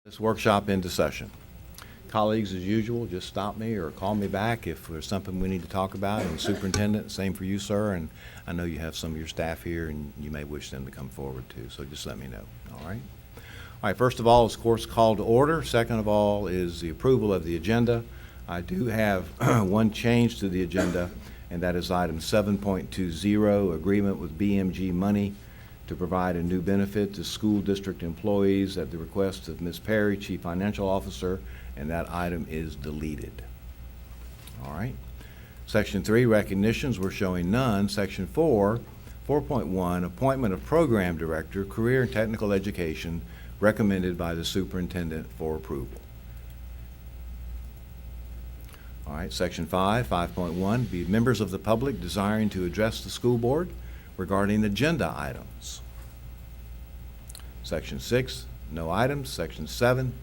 This workshop into session. Colleagues, as usual, just stop me or call me back if there's something we need to talk about. And Superintendent, same for you, sir. And I know you have some of your staff here, and you may wish them to come forward too. So just let me know. All right. All right. First of all is, of course, call to order. Second of all is the approval of the agenda. I do have one change to the agenda, and that is item 7.20, agreement with BMG Money to provide a new benefit to school district employees at the request of Ms. Perry, Chief Financial Officer, and that item is deleted. All right. Section 3, recognitions, we're showing none. Section 4, 4.1, appointment of Program Director, Career and Technical Education, recommended by the Superintendent for approval. All right. Section 5, 5.1, be members of the public desiring to address the school board regarding agenda items. Section 6, no items. Section 7,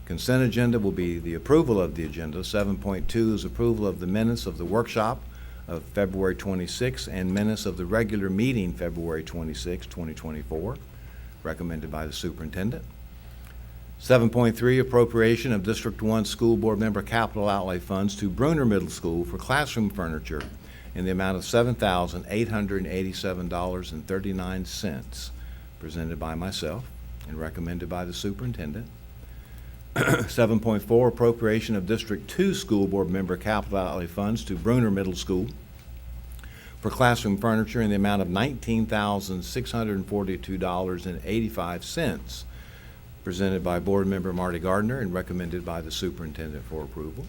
consent agenda will be the approval of the agenda. 7.2 is approval of the minutes of the workshop of February 26 and minutes of the regular meeting February 26, 2024, recommended by the superintendent. 7.3, appropriation of District 1 School Board member capital outlay funds to Bruner Middle School for classroom furniture in the amount of $7,887.39, presented by myself and recommended by the superintendent. 7.4, appropriation of District 2 School Board member capital outlay funds to Bruner Middle School for classroom furniture in the amount of $19,642.85, presented by Board Member Marty Gardner and recommended by the superintendent for approval.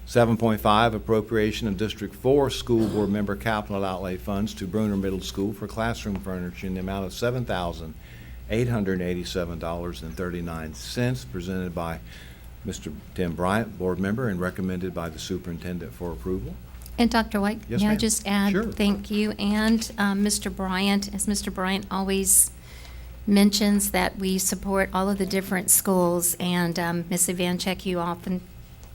7.5, appropriation of District 4 School Board member capital outlay funds to Bruner Middle School for classroom furniture in the amount of $7,887.39, presented by Mr. Tim Bryant, Board member, and recommended by the superintendent for approval. And Dr. White, Yes, may I ma'am. just add, Sure. thank you, and Mr. Bryant, as Mr. Bryant always mentions that we support all of the different schools, and Ms. Ivanchek, you often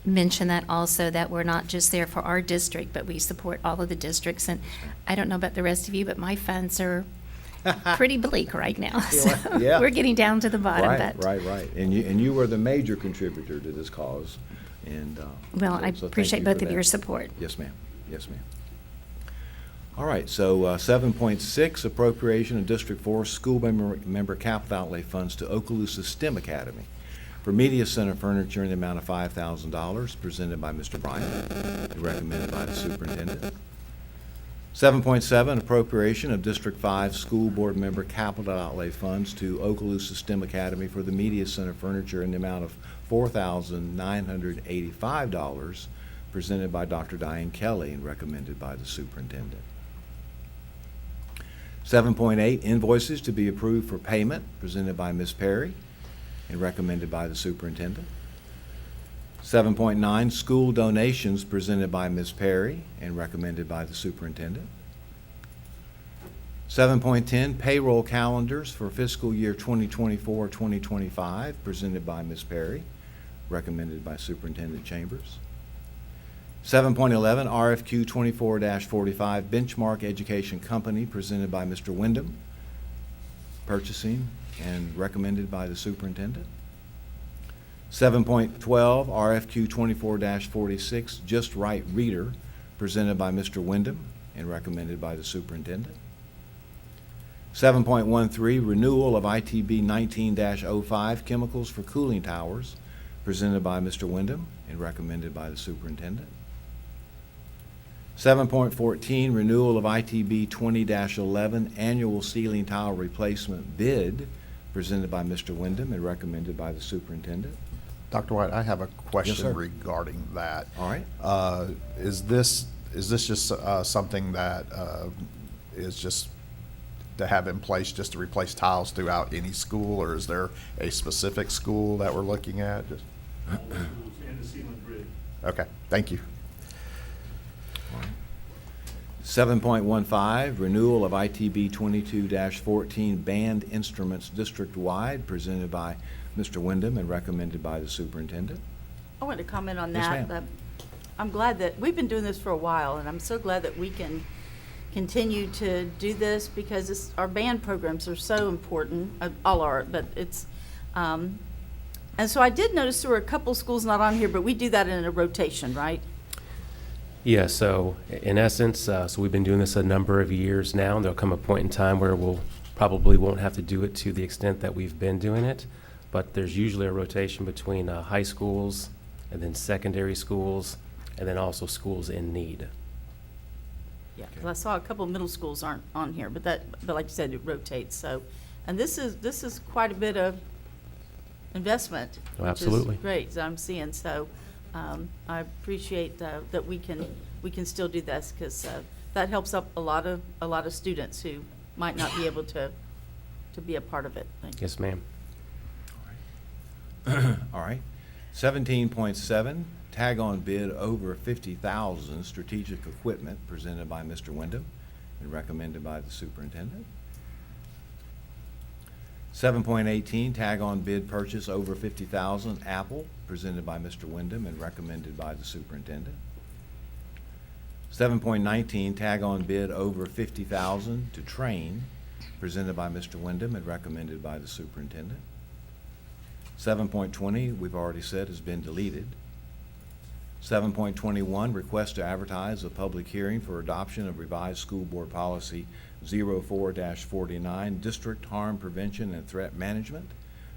mention that also, that we're not just there for our district, but we support all of the districts. And I don't know about the rest of you, but my funds are pretty bleak right now. So Yeah. we're getting down to the bottom. Right, but right. And you were the major contributor to this cause. And Well, I so thank appreciate you both for of that. your support. Yes, ma'am. Yes, ma'am. All right, so 7.6, appropriation of District 4 School member capital outlay funds to Okaloosa STEM Academy for Media Center furniture in the amount of $5,000, presented by Mr. Bryant and recommended by the superintendent. 7.7, appropriation of District 5 School Board member capital outlay funds to Okaloosa STEM Academy for the Media Center furniture in the amount of $4,985, presented by Dr. Diane Kelly and recommended by the superintendent. 7.8, invoices to be approved for payment, presented by Ms. Perry and recommended by the superintendent. 7.9, school donations, presented by Ms. Perry and recommended by the superintendent. 7.10, payroll calendars for fiscal year 2024-2025, presented by Ms. Perry, recommended by Superintendent Chambers. 7.11, RFQ 24-45, Benchmark Education Company, presented by Mr. Wyndham, purchasing and recommended by the superintendent. 7.12, RFQ 24-46, Just Right Reader, presented by Mr. Wyndham and recommended by the superintendent. 7.13, renewal of ITB 19-05, Chemicals for Cooling Towers, presented by Mr. Wyndham and recommended by the superintendent. 7.14, renewal of ITB 20-11, Annual Ceiling Tile Replacement Bid, presented by Mr. Wyndham and recommended by the superintendent. Dr. White, I have a sir. question regarding that. All right. Is this just something that is just to have in place just to replace tiles throughout any school, or is there a specific school that we're looking at? Just- And the ceiling grid. Okay, thank you. 7.15, renewal of ITB 22-14, Band Instruments District-Wide, presented by Mr. Wyndham and recommended by the superintendent. I want to comment on Yes, that. ma'am. I'm glad that, we've been doing this for a while, and I'm so glad that we can continue to do this because our band programs are so important, all are, but it's And so I did notice there were a couple schools not on here, but we do that in a rotation, right? Yeah, so in essence, so we've been doing this a number of years now, and there'll come a point in time where we'll probably won't have to do it to the extent that we've been doing it, but there's usually a rotation between high schools and then secondary schools, and then also schools in need. Yeah, 'cause I saw a couple of middle schools aren't on here, but like you said, it rotates, so. And this is quite a bit of investment. Oh, which is absolutely. great, that I'm seeing, so, I appreciate, that we can still do this, because, that helps up a lot of students who might not be able to be a part of it. Thank you. Yes, ma'am. All right. 17.7, tag on bid over 50,000 strategic equipment presented by Mr. Wyndham and recommended by the superintendent. 7.18, tag on bid purchase over 50,000 Apple presented by Mr. Wyndham and recommended by the superintendent. 7.19, tag on bid over 50,000 to Train presented by Mr. Wyndham and recommended by the superintendent. 7.20, we've already said, has been deleted. 7.21, request to advertise a public hearing for adoption of revised school board policy 04-49, district harm prevention and threat management,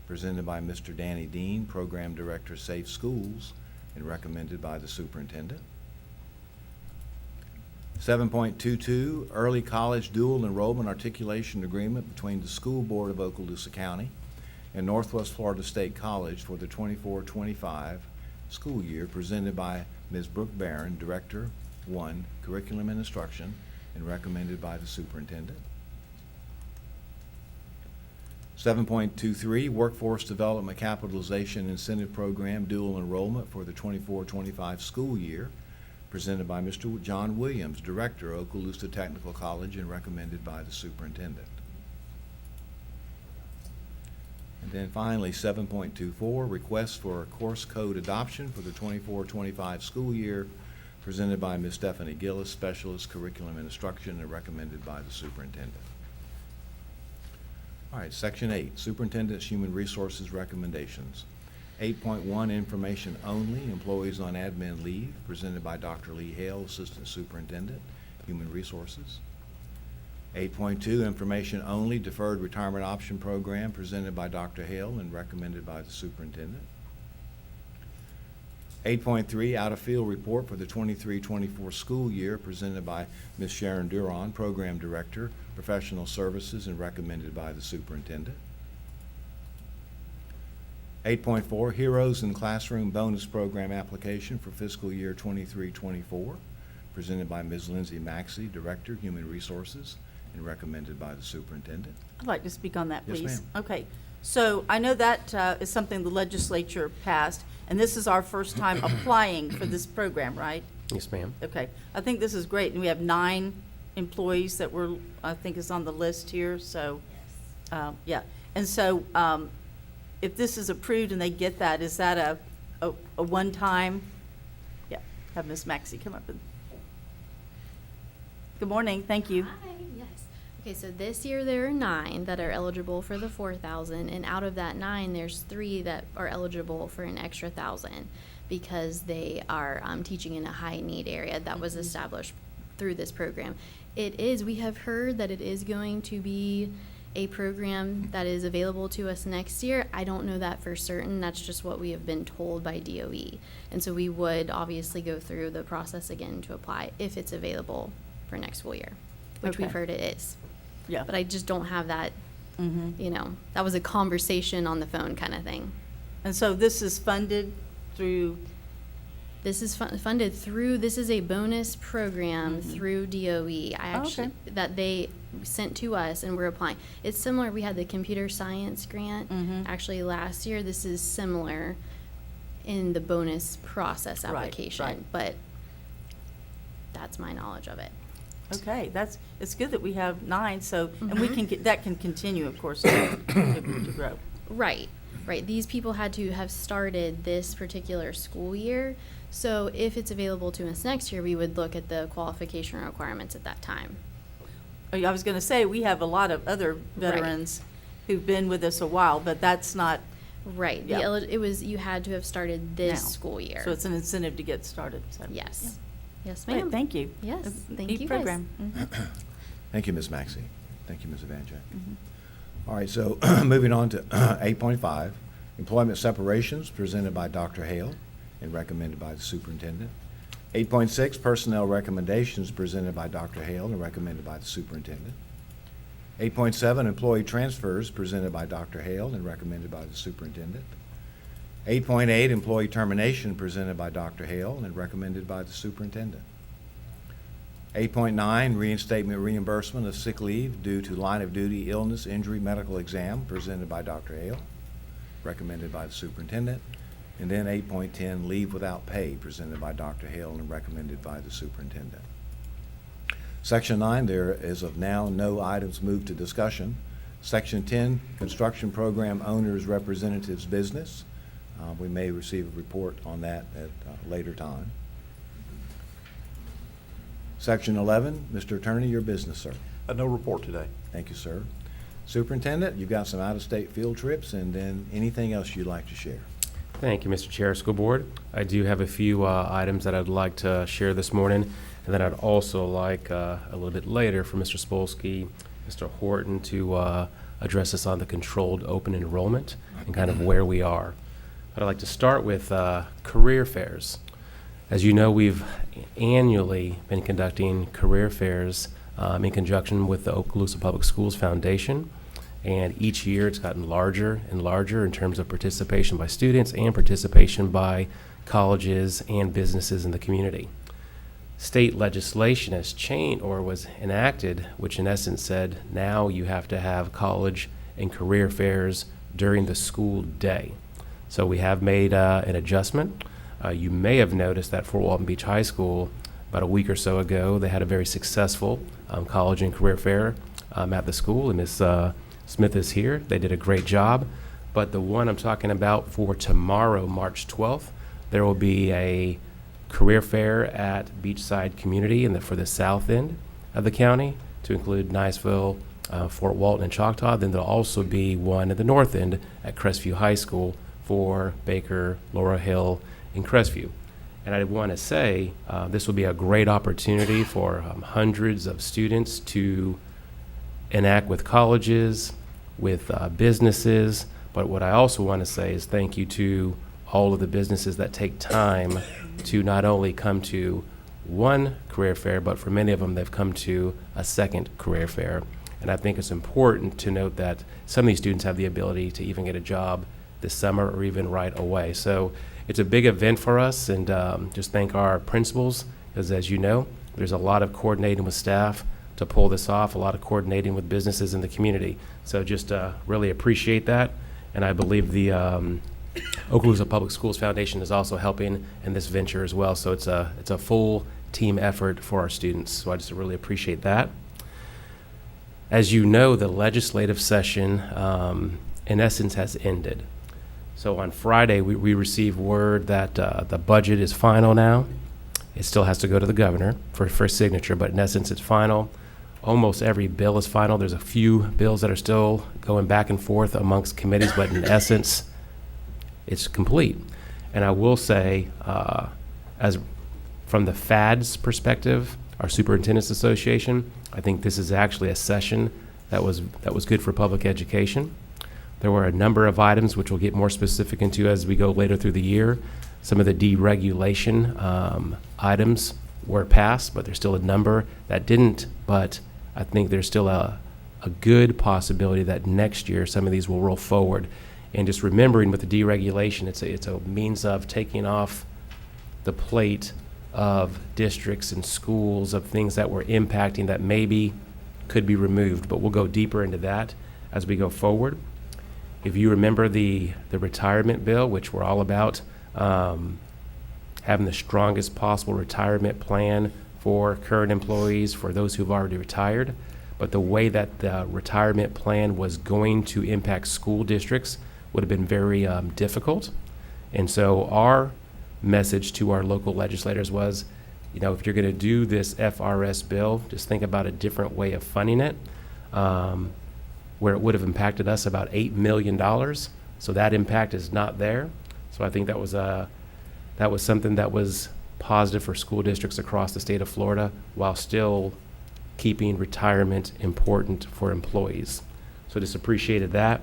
presented by Mr. Danny Dean, Program Director, Safe Schools, and recommended by the superintendent. 7.22, early college dual enrollment articulation agreement between the School Board of Okaloosa County and Northwest Florida State College for the 24-25 school year, presented by Ms. Brooke Barron, Director 1, Curriculum and Instruction, and recommended by the superintendent. 7.23, Workforce Development Capitalization Incentive Program dual enrollment for the 24-25 school year, presented by Mr. John Williams, Director, Okaloosa Technical College, and recommended by the superintendent. And then finally, 7.24, request for a course code adoption for the 24-25 school year, presented by Ms. Stephanie Gillis, Specialist, Curriculum and Instruction, and recommended by the superintendent. All right, Section 8, Superintendent's Human Resources Recommendations. 8.1, Information Only, Employees on Admin Leave, presented by Dr. Lee Hale, Assistant Superintendent, Human Resources. 8.2, Information Only, Deferred Retirement Option Program, presented by Dr. Hale and recommended by the superintendent. 8.3, Out-of-Field Report for the 23-24 school year, presented by Ms. Sharon Duron, Program Director, Professional Services, and recommended by the superintendent. 8.4, Heroes in Classroom Bonus Program Application for fiscal year 23-24, presented by Ms. Lindsay Maxey, Director, Human Resources, and recommended by the superintendent. I'd like to speak on that, Yes, please. ma'am. Okay, so I know that is something the legislature passed, and this is our first time applying for this program, right? Yes, ma'am. Okay, I think this is great, and we have 9 employees that I think is on the list here, so. Yeah, and so, if this is approved and they get that, is that a one-time? Yeah, have Ms. Maxey come up and. Good morning, thank you. Hi, yes. Okay, so this year there are 9 that are eligible for the 4,000, and out of that 9, there's 3 that are eligible for an extra 1,000 because they are teaching in a high-need area that was established through this program. We have heard that it is going to be a program that is available to us next year. I don't know that for certain. That's just what we have been told by DOE. And so we would obviously go through the process again to apply if it's available for next school year, which we've Okay. heard it is. Yeah. But I just don't have that, Mhm. that was a conversation on the phone kind of thing. And so this is funded through, This is funded through, this is a bonus program through DOE. That they sent to us and we're applying. It's similar, we had the computer science grant actually last year. This is similar in the bonus process Right, application, right. but that's my knowledge of it. okay, it's good that we have 9, so, and we can, that can continue, of course, to grow. Right. These people had to have started this particular school year. So if it's available to us next year, we would look at the qualification requirements at that time. I was going to say, we have a lot of other veterans who've been with us a while, but that's not Right. Yeah. It was, you had to have started this Now. school year. So it's an incentive to get started, so. Yes. Yes, Great, ma'am. thank you. Yes, A thank neat you guys. program. Mhm. Thank you, Ms. Maxey. Thank you, Ms. Evancheck. Mhm. All right, so moving on to 8.5, employment separations presented by Dr. Hale and recommended by the superintendent. 8.6, personnel recommendations presented by Dr. Hale and recommended by the superintendent. 8.7, employee transfers presented by Dr. Hale and recommended by the superintendent. 8.8, employee termination presented by Dr. Hale and recommended by the superintendent. 8.9, reinstatement reimbursement of sick leave due to line of duty illness, injury, medical exam presented by Dr. Hale, recommended by the superintendent. And then 8.10, leave without pay presented by Dr. Hale and recommended by the superintendent. Section 9, there is of now no items moved to discussion. Section 10, construction program owners representatives business. We may receive a report on that at a later time. Section 11, Mr. Attorney, your business, sir. No report today. Thank you, sir. Superintendent, you've got some out-of-state field trips, and then anything else you'd like to share? Thank you, Mr. Chair, School Board. I do have a few items that I'd like to share this morning, and then I'd also like a little bit later for Mr. Spolsky, Mr. Horton to address us on the controlled open enrollment and kind of where we are. But I'd like to start with career fairs. As you know, we've annually been conducting career fairs in conjunction with the Okaloosa Public Schools Foundation. And each year it's gotten larger and larger in terms of participation by students and participation by colleges and businesses in the community. State legislation has changed or was enacted, which in essence said now you have to have college and career fairs during the school day. So we have made an adjustment. You may have noticed that Fort Walton Beach High School, about a week or so ago, they had a very successful college and career fair at the school, and Ms. Smith is here. They did a great job. But the one I'm talking about for tomorrow, March 12th, there will be a career fair at Beachside Community for the south end of the county to include Niceville, Fort Walton, and Choctaw. Then there'll also be one at the north end at Crestview High School for Baker, Laurel Hill, and Crestview. And I want to say this will be a great opportunity for hundreds of students to enact with colleges, with businesses. But what I also want to say is thank you to all of the businesses that take time to not only come to one career fair, but for many of them, they've come to a second career fair. And I think it's important to note that some of these students have the ability to even get a job this summer or even right away. So it's a big event for us, and just thank our principals, because as you know, there's a lot of coordinating with staff to pull this off, a lot of coordinating with businesses in the community. So just really appreciate that, and I believe the Okaloosa Public Schools Foundation is also helping in this venture as well. So it's a full team effort for our students. So I just really appreciate that. As you know, the legislative session, in essence, has ended. So on Friday, we received word that the budget is final now. It still has to go to the governor for signature, but in essence, it's final. Almost every bill is final. There's a few bills that are still going back and forth amongst committees, but in essence, it's complete. And I will say, as from the FAD's perspective, our Superintendent's Association, I think this is actually a session that was good for public education. There were a number of items which we'll get more specific into as we go later through the year. Some of the deregulation items were passed, but there's still a number that didn't. But I think there's still a good possibility that next year some of these will roll forward. And just remembering with the deregulation, it's a means of taking off the plate of districts and schools of things that were impacting that maybe could be removed. But we'll go deeper into that as we go forward. If you remember the retirement bill, which we're all about, having the strongest possible retirement plan for current employees, for those who've already retired. But the way that the retirement plan was going to impact school districts would have been very difficult. And so our message to our local legislators was, if you're going to do this FRS bill, just think about a different way of funding it, where it would have impacted us about $8 million. So that impact is not there. So I think that was something that was positive for school districts across the state of Florida while still keeping retirement important for employees. So just appreciated that.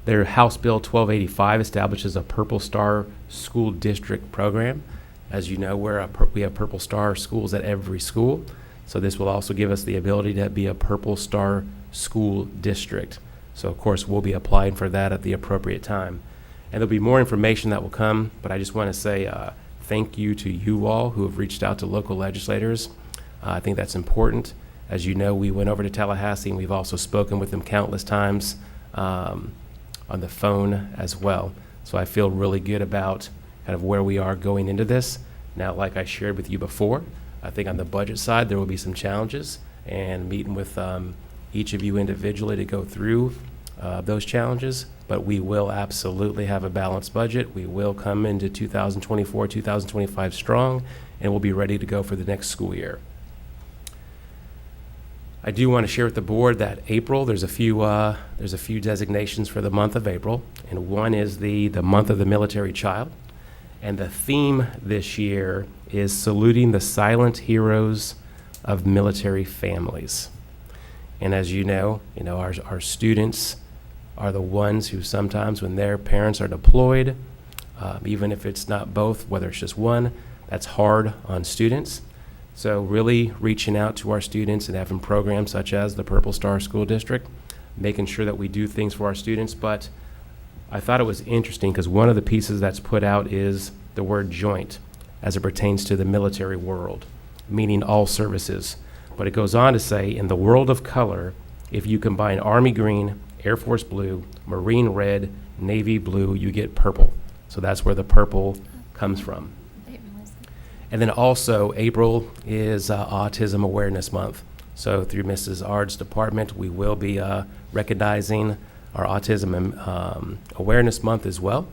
Their House Bill 1285 establishes a Purple Star School District program. As you know, we have Purple Star schools at every school. So this will also give us the ability to be a Purple Star School District. So of course, we'll be applying for that at the appropriate time. And there'll be more information that will come, but I just want to say thank you to you all who have reached out to local legislators. I think that's important. As you know, we went over to Tallahassee, and we've also spoken with them countless times on the phone as well. So I feel really good about kind of where we are going into this. Now, like I shared with you before, I think on the budget side, there will be some challenges, and meeting with each of you individually to go through those challenges, but we will absolutely have a balanced budget. We will come into 2024, 2025 strong, and we'll be ready to go for the next school year. I do want to share with the board that April, there's a few designations for the month of April, and one is the month of the military child. And the theme this year is saluting the silent heroes of military families. And as you know, our students are the ones who sometimes when their parents are deployed, even if it's not both, whether it's just one, that's hard on students. So really reaching out to our students and having programs such as the Purple Star School District, making sure that we do things for our students. But I thought it was interesting because one of the pieces that's put out is the word joint as it pertains to the military world, meaning all services. But it goes on to say, in the world of color, if you combine Army green, Air Force blue, Marine red, Navy blue, you get purple. So that's where the purple comes from. And then also, April is Autism Awareness Month. So through Mrs. Ard's department, we will be recognizing our Autism Awareness Month as well.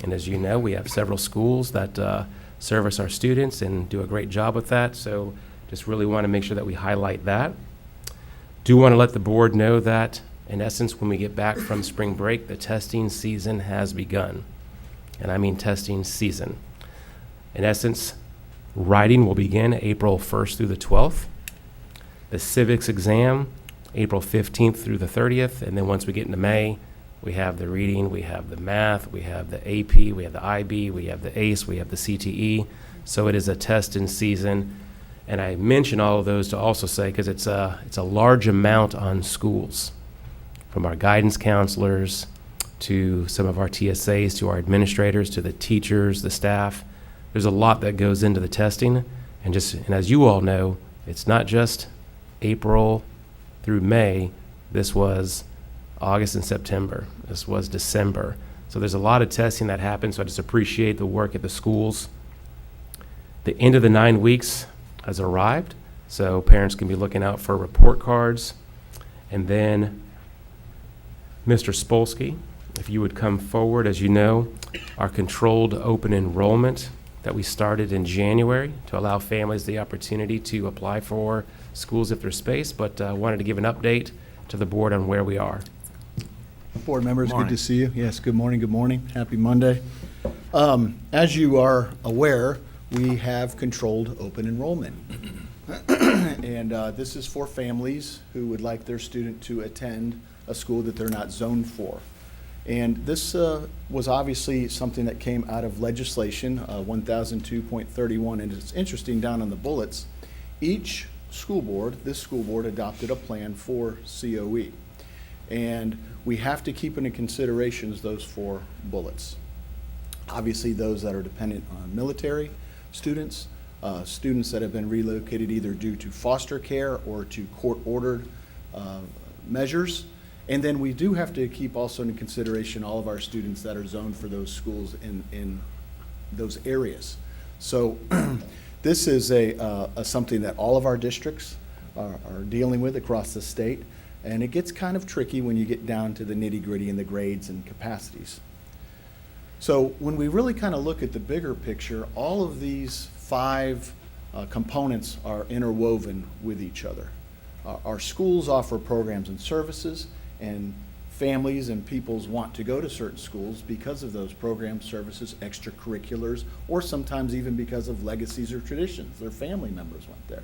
And as you know, we have several schools that service our students and do a great job with that. So just really want to make sure that we highlight that. Do want to let the board know that, in essence, when we get back from spring break, the testing season has begun. And I mean testing season. In essence, writing will begin April 1st through the 12th. The civics exam, April 15th through the 30th. And then once we get into May, we have the reading, we have the math, we have the AP, we have the IB, we have the ACE, we have the CTE. So it is a testing season. And I mention all of those to also say, because it's a large amount on schools, from our guidance counselors to some of our TSAs, to our administrators, to the teachers, the staff. There's a lot that goes into the testing, and as you all know, it's not just April through May. This was August and September. This was December. So there's a lot of testing that happens, so I just appreciate the work at the schools. The end of the 9 weeks has arrived, so parents can be looking out for report cards. And then Mr. Spolsky, if you would come forward. As you know, our controlled open enrollment that we started in January to allow families the opportunity to apply for schools if there's space, but wanted to give an update to the board on where we are. Board members, good Morning. to see you. Yes, good morning, good morning. Happy Monday. As you are aware, we have controlled open enrollment. And this is for families who would like their student to attend a school that they're not zoned for. And this was obviously something that came out of legislation, 1002.31, and it's interesting down on the bullets, each school board, this school board adopted a plan for COE. And we have to keep into consideration those 4 bullets. Obviously, those that are dependent on military students, students that have been relocated either due to foster care or to court-ordered measures. And then we do have to keep also in consideration all of our students that are zoned for those schools in those areas. So this is something that all of our districts are dealing with across the state. And it gets kind of tricky when you get down to the nitty-gritty and the grades and capacities. So when we really kind of look at the bigger picture, all of these 5 components are interwoven with each other. Our schools offer programs and services, and families and people's want to go to certain schools because of those programs, services, extracurriculars, or sometimes even because of legacies or traditions. Their family members went there.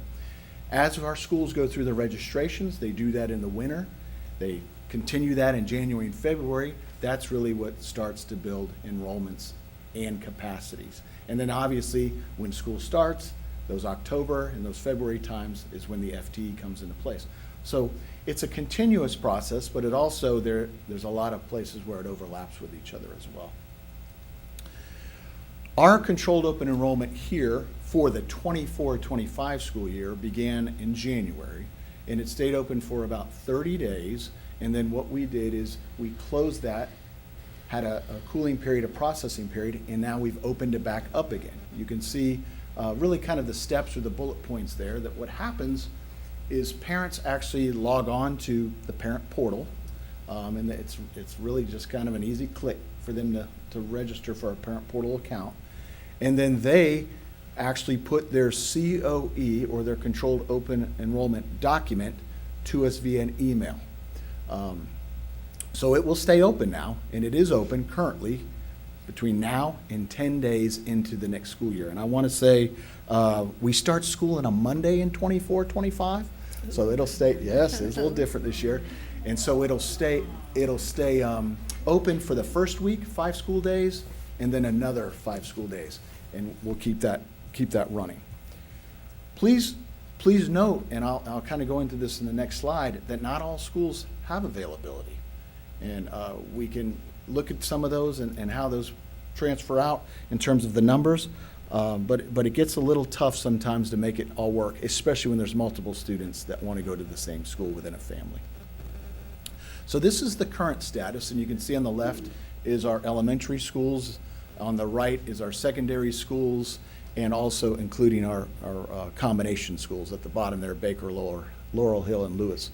As our schools go through the registrations, they do that in the winter. They continue that in January and February. That's really what starts to build enrollments and capacities. And then obviously, when school starts, those October and those February times is when the FTE comes into place. So it's a continuous process, but it also, there's a lot of places where it overlaps with each other as well. Our controlled open enrollment here for the 24-25 school year began in January, and it stayed open for about 30 days. And then what we did is we closed that, had a cooling period, a processing period, and now we've opened it back up again. You can see really kind of the steps or the bullet points there, that what happens is parents actually log on to the parent portal, and it's really just kind of an easy click for them to register for a parent portal account. And then they actually put their COE, or their controlled open enrollment document, to us via an email. So it will stay open now, and it is open currently between now and 10 days into the next school year. And I want to say, we start school on a Monday in 24-25, so it'll stay, yes, it's a little different this year. And so it'll stay open for the first week, 5 school days, and then another 5 school days. And we'll keep that running. Please note, and I'll kind of go into this in the next slide, that not all schools have availability. And we can look at some of those and how those transfer out in terms of the numbers. But it gets a little tough sometimes to make it all work, especially when there's multiple students that want to go to the same school within a family. So this is the current status, and you can see on the left is our elementary schools. On the right is our secondary schools, and also including our combination schools at the bottom there, Baker, Laurel Hill, and Lewis.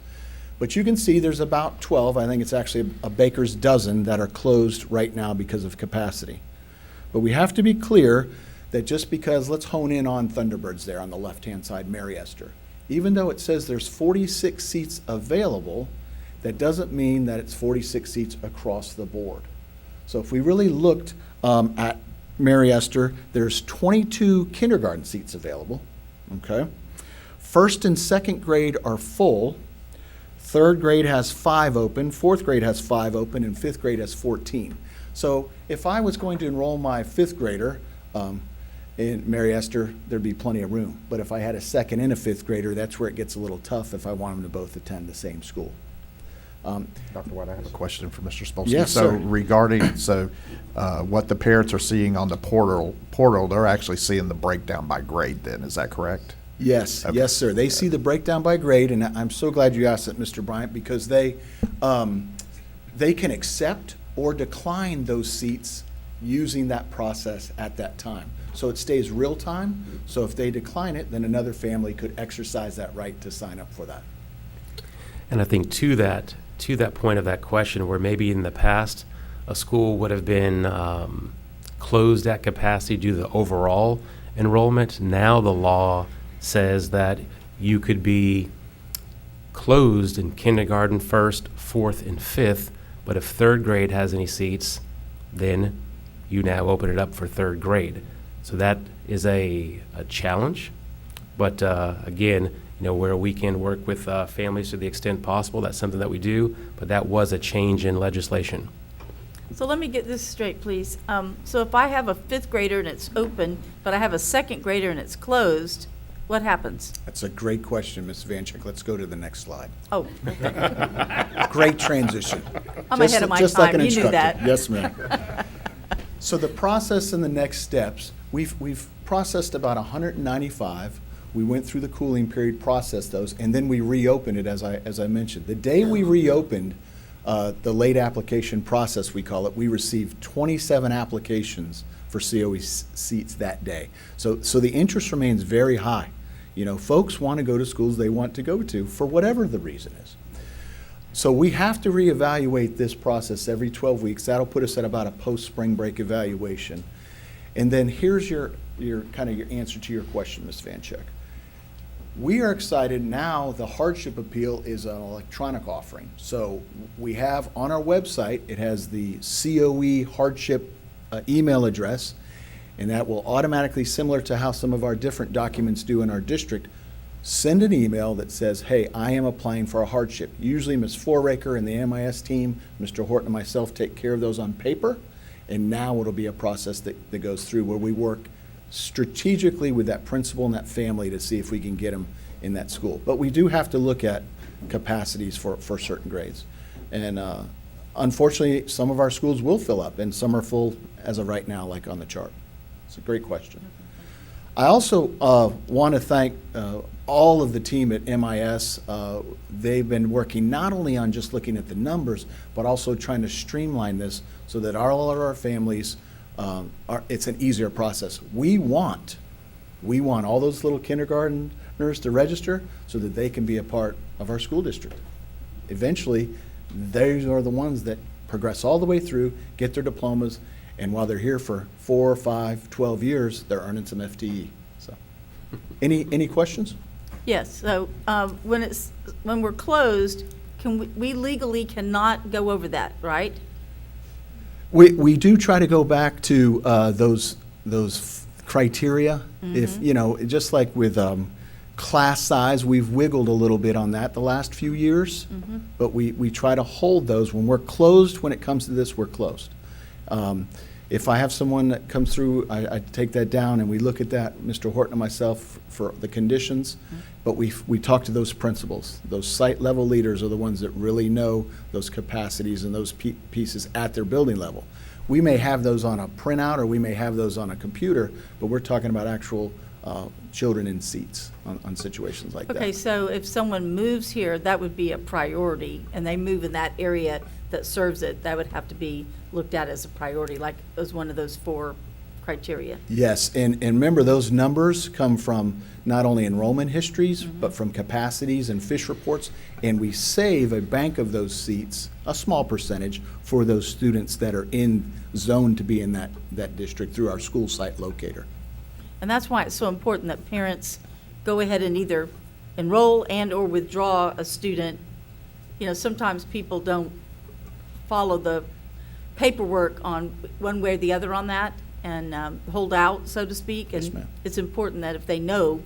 But you can see there's about 12, I think it's actually a baker's dozen, that are closed right now because of capacity. But we have to be clear that just because, let's hone in on Thunderbirds there on the left-hand side, Mary Esther. Even though it says there's 46 seats available, that doesn't mean that it's 46 seats across the board. So if we really looked at Mary Esther, there's 22 kindergarten seats available, okay? First and second grade are full. Third grade has 5 open, fourth grade has 5 open, and fifth grade has 14. So if I was going to enroll my fifth grader in Mary Esther, there'd be plenty of room. But if I had a second and a fifth grader, that's where it gets a little tough if I want them to both attend the same school. Dr. White, I have a question for Mr. Spolsky. Yes, So sir. regarding, what the parents are seeing on the portal, they're actually seeing the breakdown by grade then, is that correct? Yes, Okay. yes, sir. They see the breakdown by grade, and I'm so glad you asked that, Mr. Bryant, because they can accept or decline those seats using that process at that time. So it stays real time, so if they decline it, then another family could exercise that right to sign up for that. And I think to that point of that question, where maybe in the past, a school would have been closed at capacity due to the overall enrollment, now the law says that you could be closed in kindergarten, first, fourth, and fifth, but if third grade has any seats, then you now open it up for third grade. So that is a challenge, but again, where we can work with families to the extent possible, that's something that we do, but that was a change in legislation. So let me get this straight, please. So if I have a fifth grader and it's open, but I have a second grader and it's closed, what happens? That's a great question, Ms. Vanchek. Let's go to the next slide. Oh, Great transition. I'm Just- ahead of my just like time. an You knew instructor. that. Yes, ma'am. So the process and the next steps, we've processed about 195. We went through the cooling period, processed those, and then we reopened it, as I mentioned. The day we reopened the late application process, we call it, we received 27 applications for COE seats that day. So the interest remains very high. Folks want to go to schools they want to go to for whatever the reason is. So we have to reevaluate this process every 12 weeks. That'll put us at about a post-spring break evaluation. And then here's your answer to your question, Ms. Vanchek. We are excited now, the hardship appeal is an electronic offering. So we have on our website, it has the COE hardship email address, and that will automatically, similar to how some of our different documents do in our district, send an email that says, hey, I am applying for a hardship. Usually Ms. Foraker and the MIS team, Mr. Horton and myself take care of those on paper, and now it'll be a process that goes through where we work strategically with that principal and that family to see if we can get them in that school. But we do have to look at capacities for certain grades. And unfortunately, some of our schools will fill up, and some are full as of right now, like on the chart. It's a great question. I also want to thank all of the team at MIS. They've been working not only on just looking at the numbers, but also trying to streamline this so that all of our families, it's an easier process. We want all those little kindergarteners to register so that they can be a part of our school district. Eventually, those are the ones that progress all the way through, get their diplomas, and while they're here for 4, 5, 12 years, they're earning some FTE. So, any questions? Yes, so when we're closed, we legally cannot go over that, right? We do try to go back to those criteria. If, just like with class size, we've wiggled a little bit on that the last few years. But we try to hold those. When we're closed, when it comes to this, we're closed. If I have someone that comes through, I take that down and we look at that, Mr. Horton and myself, for the conditions. But we talk to those principals. Those site level leaders are the ones that really know those capacities and those pieces at their building level. We may have those on a printout or we may have those on a computer, but we're talking about actual children in seats on situations like that. Okay, so if someone moves here, that would be a priority, and they move in that area that serves it, that would have to be looked at as a priority, like as one of those 4 criteria. Yes, and remember, those numbers come from not only enrollment histories, but from capacities and fish reports, and we save a bank of those seats, a small percentage, for those students that are in zone to be in that district through our school site locator. And that's why it's so important that parents go ahead and either enroll and/or withdraw a student. Sometimes people don't follow the paperwork on one way or the other on that, and hold out, so to speak. Yes, And ma'am. it's important that if they know,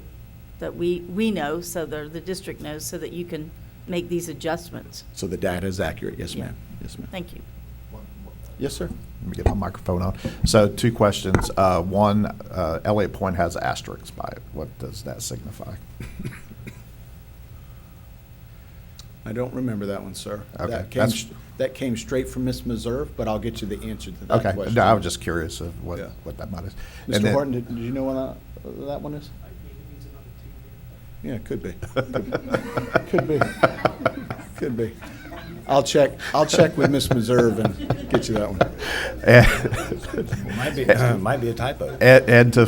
that we know, so the district knows, so that you can make these adjustments. So the data is accurate, yes, Yeah. ma'am. Yes, ma'am. Thank you. Yes, sir. Let me get my microphone on. So 2 questions. One, Elliott Point has asterisks by it. What does that signify? I don't remember that one, sir. Okay, That came straight from Ms. Meserve, but I'll get you the answer to that Okay, question. no, I was just curious of Yeah. what that might is. And Mr. then- Horton, did you know what that one is? Yeah, it could be. Could be. Could be. I'll check with Ms. Meserve and get you that one. Might be a typo. And to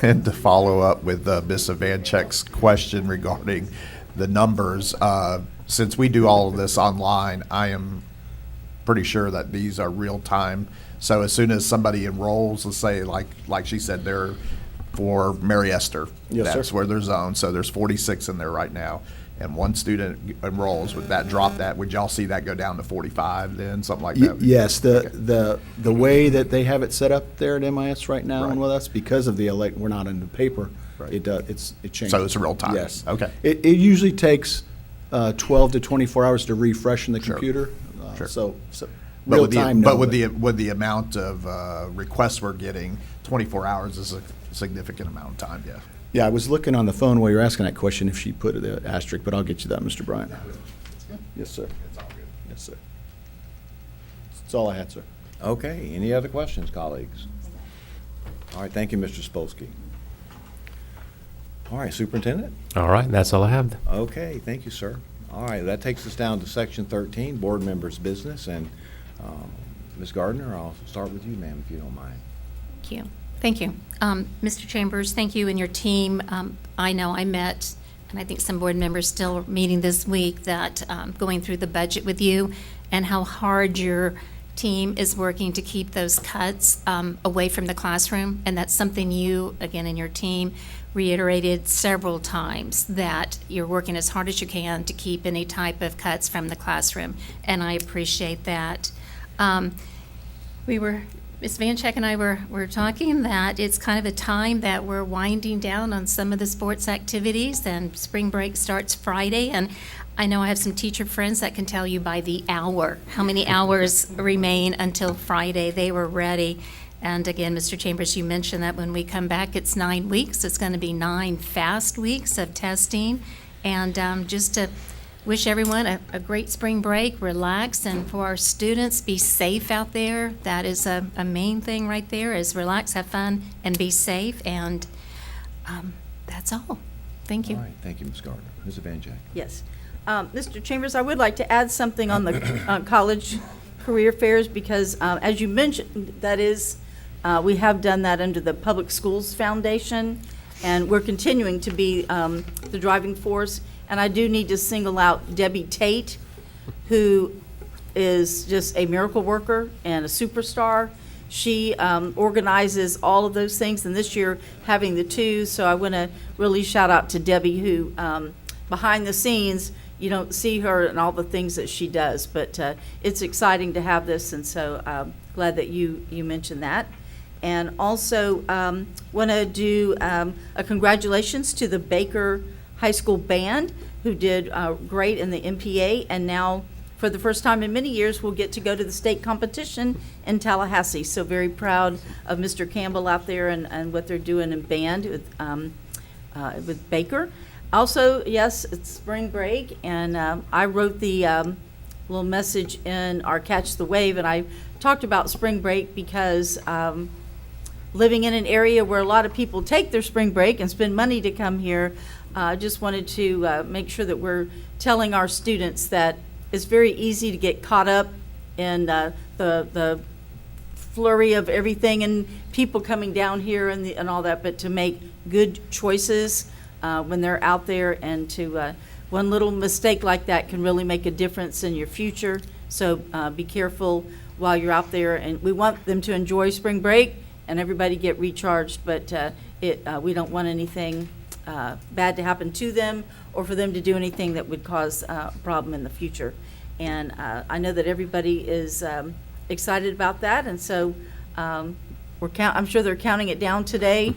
and to follow up with Ms. Ivanchek's question regarding the numbers, since we do all of this online, I am pretty sure that these are real time. So as soon as somebody enrolls, let's say like she said, they're for Mary Esther, Yes, sir. that's where they're zoned. So there's 46 in there right now. And one student enrolls, would that drop that? Would y'all see that go down to 45 then, something like that? Yes, the way that they have it set up there at MIS right now, and Right. well, that's because of we're not in the paper. Right. It changes. So it's real time? Yes. Okay. It usually takes 12 to 24 hours to refresh in the Sure. computer. Sure. So But real with the, time, no. but with the amount of requests we're getting, 24 hours is a significant amount of time, yeah. Yeah, I was looking on the phone while you were asking that question if she put the asterisk, but I'll get you that, Mr. Bryant. Yes, sir. It's all good. Yes, sir. That's all I had, sir. Okay, any other questions, colleagues? All right, thank you, Mr. Spolsky. All right, Superintendent? All right, that's all I have. Okay, thank you, sir. All right, that takes us down to Section 13, Board Members' Business, and Ms. Gardner, I'll start with you, ma'am, if you don't mind. Thank you. Thank you. Mr. Chambers, thank you and your team. I know I met, and I think some board members still are meeting this week, that going through the budget with you and how hard your team is working to keep those cuts away from the classroom. And that's something you, again, and your team reiterated several times that you're working as hard as you can to keep any type of cuts from the classroom, and I appreciate that. Ms. Vancheck and I were talking that it's kind of a time that we're winding down on some of the sports activities, and spring break starts Friday, and I know I have some teacher friends that can tell you by the hour how many hours remain until Friday. They were ready. And again, Mr. Chambers, you mentioned that when we come back, it's 9 weeks. It's going to be 9 fast weeks of testing. And just to wish everyone a great spring break, relax, and for our students, be safe out there. That is a main thing right there, is relax, have fun, and be safe. And that's all. Thank you. All right, thank you, Ms. Gardner. Ms. Evancheck. Yes. Mr. Chambers, I would like to add something on the college career fairs, because as you mentioned, that is, we have done that under the Public Schools Foundation, and we're continuing to be the driving force. And I do need to single out Debbie Tate, who is just a miracle worker and a superstar. She organizes all of those things, and this year having the two, so I want to really shout out to Debbie, who behind the scenes, you don't see her and all the things that she does, but it's exciting to have this, and so glad that you mentioned that. And also want to do a congratulations to the Baker High School Band, who did great in the MPA, and now for the first time in many years will get to go to the state competition in Tallahassee. So very proud of Mr. Campbell out there and what they're doing in band with Baker. Also, yes, it's spring break, and I wrote the little message in our Catch the Wave, and I talked about spring break because living in an area where a lot of people take their spring break and spend money to come here, I just wanted to make sure that we're telling our students that it's very easy to get caught up in the flurry of everything and people coming down here and all that, but to make good choices when they're out there, and to one little mistake like that can really make a difference in your future. So be careful while you're out there, and we want them to enjoy spring break and everybody get recharged, but we don't want anything bad to happen to them or for them to do anything that would cause a problem in the future. And I know that everybody is excited about that, and so I'm sure they're counting it down today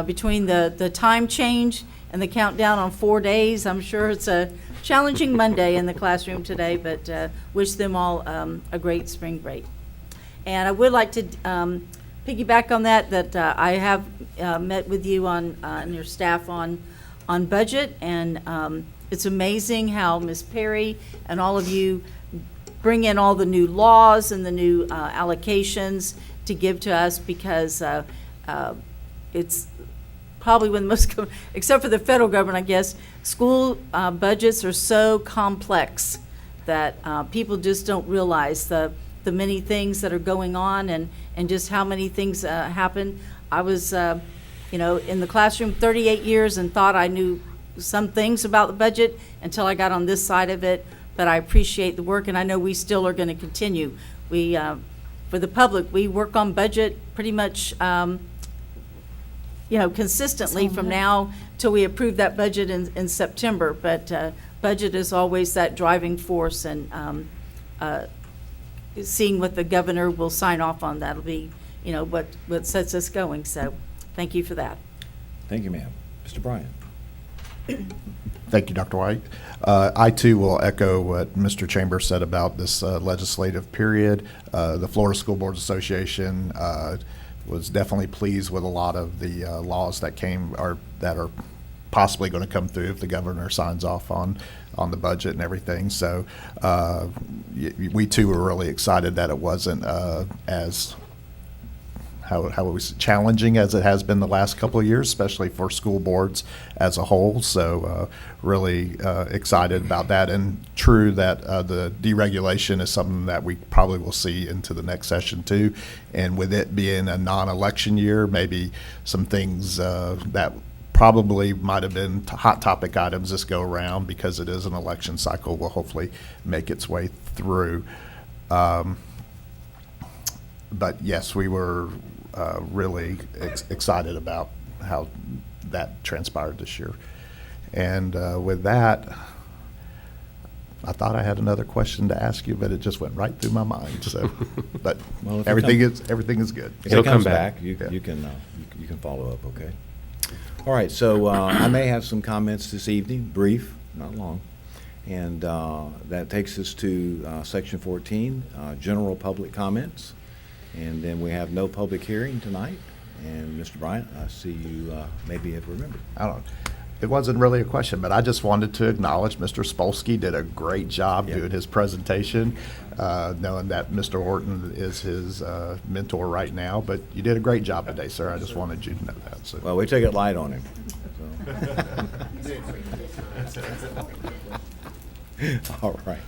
between the time change and the countdown on 4 days. I'm sure it's a challenging Monday in the classroom today, but wish them all a great spring break. And I would like to piggyback on that I have met with you and your staff on budget, and it's amazing how Ms. Perry and all of you bring in all the new laws and the new allocations to give to us, because it's probably one of the most, except for the federal government, I guess, school budgets are so complex that people just don't realize the many things that are going on, and just how many things happen. I was, in the classroom 38 years and thought I knew some things about the budget until I got on this side of it, but I appreciate the work, and I know we still are going to continue. We, for the public, we work on budget pretty much, consistently from now till we approve that budget in September, but budget is always that driving force, and seeing what the governor will sign off on, that'll be, what sets us going. So thank you for that. Thank you, ma'am. Mr. Bryant. Thank you, Dr. White. I too will echo what Mr. Chambers said about this legislative period. The Florida School Boards Association was definitely pleased with a lot of the laws that are possibly going to come through if the governor signs off on the budget and everything. So we too were really excited that it wasn't as how it was challenging as it has been the last couple of years, especially for school boards as a whole. So really excited about that, and true that the deregulation is something that we probably will see into the next session too. And with it being a non-election year, maybe some things that probably might have been hot topic items this go around, because it is an election cycle, will hopefully make its way through. But yes, we were really excited about how that transpired this year. And with that, I thought I had another question to ask you, but it just went right through my mind, so, but Well, if it everything is good. If It'll it comes come back. back, you Yeah. you can, you can follow up, okay? All right, so I may have some comments this evening, brief, not long. And that takes us to Section 14, general public comments. And then we have no public hearing tonight. And Mr. Bryant, I see you maybe have remembered. I don't, it wasn't really a question, but I just wanted to acknowledge Mr. Spolsky did a great job Yeah. doing his presentation, knowing that Mr. Horton is his mentor right now, but you did a great job today, sir. I just wanted you to know that, so. Well, we took it light on him. so. All right.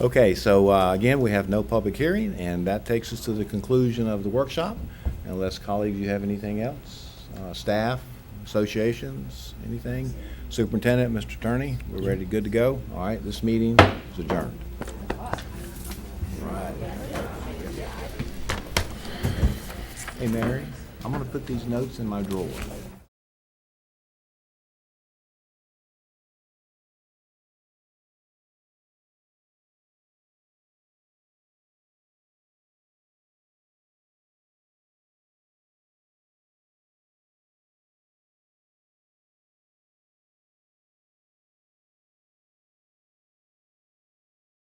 Okay, so again, we have no public hearing, and that takes us to the conclusion of the workshop. Unless colleagues, you have anything else? Staff, associations, anything? Superintendent, Mr. Attorney, we're ready, good to go? All right, this meeting is adjourned. Right. Hey, Mary, I'm gonna put these notes in my drawer.